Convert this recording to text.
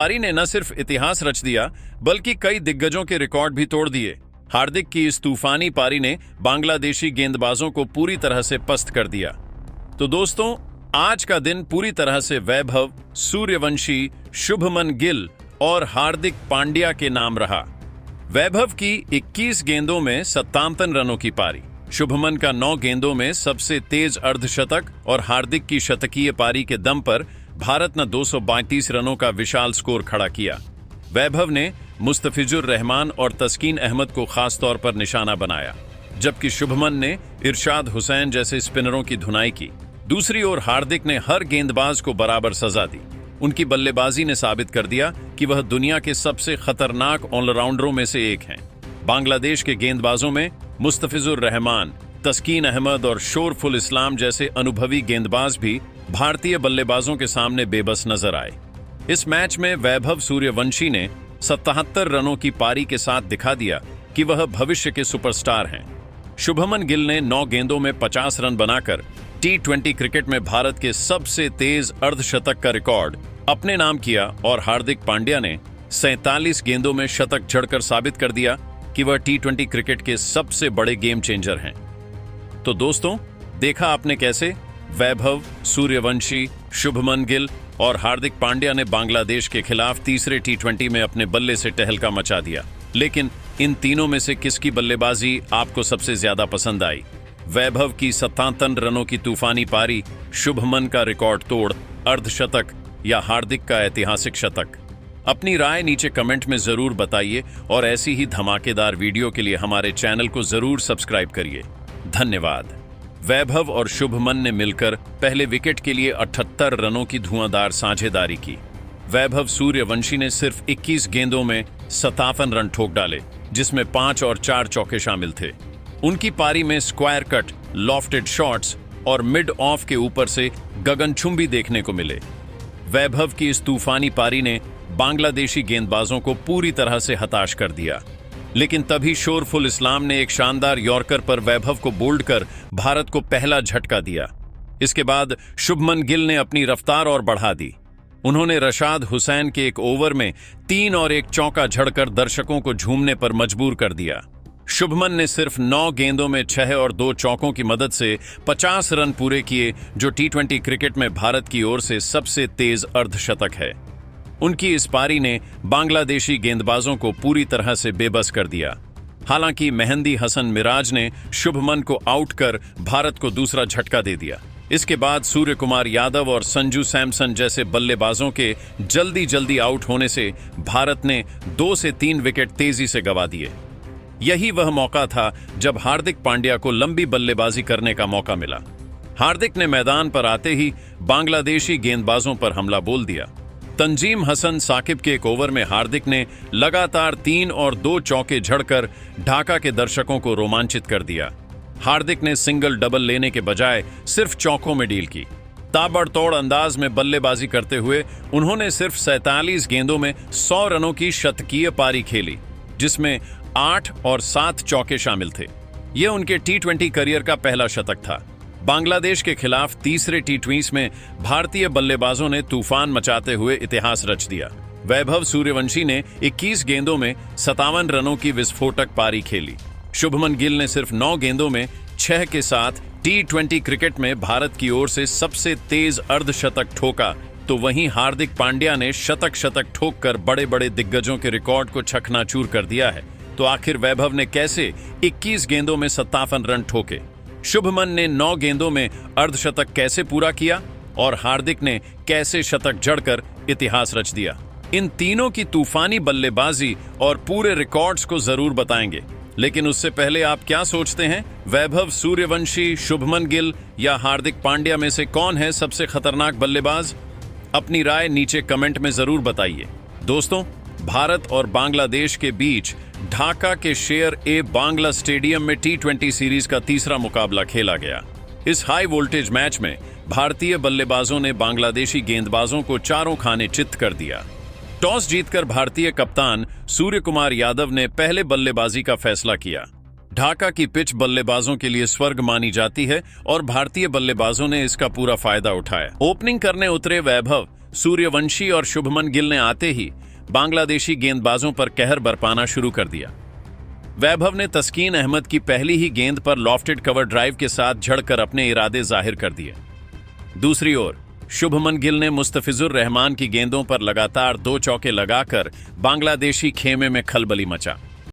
पारी ने न सिर्फ इतिहास रच दिया बल्कि कई दिग्गजों के रिकॉर्ड भी तोड़ दिए। हार्दिक की इस तूफानी पारी ने बांग्लादेशी गेंदबाजों को पूरी तरह से पस्त कर दिया। तो दोस्तों, आज का दिन पूरी तरह से वैभव सूर्यवंशी, शुभमन गिल और हार्दिक पांड्या के नाम रहा। वैभव की 21 गेंदों में 57 रनों की पारी, शुभमन का 9 गेंदों में सबसे तेज अर्धशतक और हार्दिक की शतकीय पारी के दम पर भारत ने 232 रनों का विशाल स्कोर खड़ा किया। वैभव ने मुस्तफिजुर रहमान और तस्कीन अहमद को खास तौर पर निशाना बनाया, जबकि शुभमन ने इरशाद हुसैन जैसे स्पिनरों की धुनाई की। दूसरी ओर हार्दिक ने हर गेंदबाज को बराबर सजा दी। उनकी बल्लेबाजी ने साबित कर दिया कि वह दुनिया के सबसे खतरनाक ऑलराउंडरों में से एक हैं। बांग्लादेश के गेंदबाजों में मुस्तफिजुर रहमान, तस्कीन अहमद और शोरफुल इस्लाम जैसे अनुभवी गेंदबाज भी भारतीय बल्लेबाजों के सामने बेबस नजर आए। इस मैच में वैभव सूर्यवंशी ने 77 रनों की पारी के साथ दिखा दिया कि वह भविष्य के सुपरस्टार हैं। शुभमन गिल ने 9 गेंदों में 50 रन बनाकर T20 क्रिकेट में भारत के सबसे तेज अर्धशतक का रिकॉर्ड अपने नाम किया और हार्दिक पांड्या ने 47 गेंदों में शतक जड़कर साबित कर दिया कि वह T20 क्रिकेट के सबसे बड़े गेम चेंजर हैं। तो दोस्तों, देखा आपने कैसे वैभव सूर्यवंशी, शुभमन गिल और हार्दिक पांड्या ने बांग्लादेश के खिलाफ तीसरे T20 में अपने बल्ले से तहलका मचा दिया। लेकिन इन तीनों में से किसकी बल्लेबाजी आपको सबसे ज्यादा पसंद आई? वैभव की 57 रनों की तूफानी पारी, शुभमन का रिकॉर्ड तोड़ अर्धशतक या हार्दिक का ऐतिहासिक शतक? अपनी राय नीचे कमेंट में जरूर बताइए और ऐसी ही धमाकेदार वीडियो के लिए हमारे चैनल को जरूर सब्सक्राइब करिए। धन्यवाद। वैभव और शुभमन ने मिलकर पहले विकेट के लिए 78 रनों की धुआंधार साझेदारी की। वैभव सूर्यवंशी ने सिर्फ 21 गेंदों में 57 रन ठोक डाले, जिसमें 5 और 4 चौके शामिल थे। उनकी पारी में स्क्वायर कट, लॉफ्टेड शॉट्स और मिड ऑफ के ऊपर से गगनचुंबी देखने को मिले। वैभव की इस तूफानी पारी ने बांग्लादेशी गेंदबाजों को पूरी तरह से हताश कर दिया। लेकिन तभी शोरफुल इस्लाम ने एक शानदार यॉर्कर पर वैभव को बोल्ड कर भारत को पहला झटका दिया। इसके बाद शुभमन गिल ने अपनी रफ्तार और बढ़ा दी। उन्होंने रशाद हुसैन के एक ओवर में 3 और 1 चौका झड़कर दर्शकों को झूमने पर मजबूर कर दिया। शुभमन ने सिर्फ 9 गेंदों में 6 और 2 चौकों की मदद से 50 रन पूरे किए, जो T20 क्रिकेट में भारत की ओर से सबसे तेज अर्धशतक है। उनकी इस पारी ने बांग्लादेशी गेंदबाजों को पूरी तरह से बेबस कर दिया। हालांकि मेहंदी हसन मिराज ने शुभमन को आउट कर भारत को दूसरा झटका दे दिया। इसके बाद सूर्य कुमार यादव और संजू सैमसन जैसे बल्लेबाजों के जल्दी आउट होने से भारत ने 2 से 3 विकेट तेजी से गंवा दिए। यही वह मौका था जब हार्दिक पांड्या को लंबी बल्लेबाजी करने का मौका मिला। हार्दिक ने मैदान पर आते ही बांग्लादेशी गेंदबाजों पर हमला बोल दिया। तंजीम हसन साकिब के एक ओवर में हार्दिक ने लगातार 3 और 2 चौके झड़कर ढाका के दर्शकों को रोमांचित कर दिया। हार्दिक ने सिंगल डबल लेने के बजाय सिर्फ चौकों में डील की। ताबड़तोड़ अंदाज में बल्लेबाजी करते हुए उन्होंने सिर्फ 47 गेंदों में 100 रनों की शतकीय पारी खेली, जिसमें 8 और 7 चौके शामिल थे। यह उनके T20 करियर का पहला शतक था। बांग्लादेश के खिलाफ तीसरे T20 में भारतीय बल्लेबाजों ने तूफान मचाते हुए इतिहास रच दिया। वैभव सूर्यवंशी ने 21 गेंदों में 57 रनों की विस्फोटक पारी खेली। शुभमन गिल ने सिर्फ 9 गेंदों में 6 के साथ T20 क्रिकेट में भारत की ओर से सबसे तेज अर्धशतक ठोका, तो वहीं हार्दिक पांड्या ने शतक ठोक कर बड़े बड़े दिग्गजों के रिकॉर्ड को चकनाचूर कर दिया है। तो आखिर वैभव ने कैसे 21 गेंदों में 57 रन ठोके? शुभमन ने 9 गेंदों में अर्धशतक कैसे पूरा किया और हार्दिक ने कैसे शतक जड़कर इतिहास रच दिया? इन तीनों की तूफानी बल्लेबाजी और पूरे रिकॉर्ड्स को जरूर बताएंगे, लेकिन उससे पहले आप क्या सोचते हैं? वैभव सूर्यवंशी, शुभमन गिल या हार्दिक पांड्या में से कौन है सबसे खतरनाक बल्लेबाज? अपनी राय नीचे कमेंट में जरूर बताइए। दोस्तों, भारत और बांग्लादेश के बीच ढाका के शेर ए बांग्ला स्टेडियम में T20 सीरीज का तीसरा मुकाबला खेला गया। इस हाई वोल्टेज मैच में भारतीय बल्लेबाजों ने बांग्लादेशी गेंदबाजों को चारों खाने चित्त कर दिया। टॉस जीतकर भारतीय कप्तान सूर्य कुमार यादव ने पहले बल्लेबाजी का फैसला किया। ढाका की पिच बल्लेबाजों के लिए स्वर्ग मानी जाती है और भारतीय बल्लेबाजों ने इसका पूरा फायदा उठाया। ओपनिंग करने उतरे वैभव सूर्यवंशी और शुभमन गिल ने आते ही बांग्लादेशी गेंदबाजों पर कहर बरपाना शुरू कर दिया। वैभव ने तस्कीन अहमद की पहली ही गेंद पर लॉफ्टेड कवर ड्राइव के साथ झड़कर अपने इरादे जाहिर कर दिए। दूसरी ओर शुभमन गिल ने मुस्तफिजुर रहमान की गेंदों पर लगातार 2 चौके लगाकर बांग्लादेशी खेमे में खलबली मचा।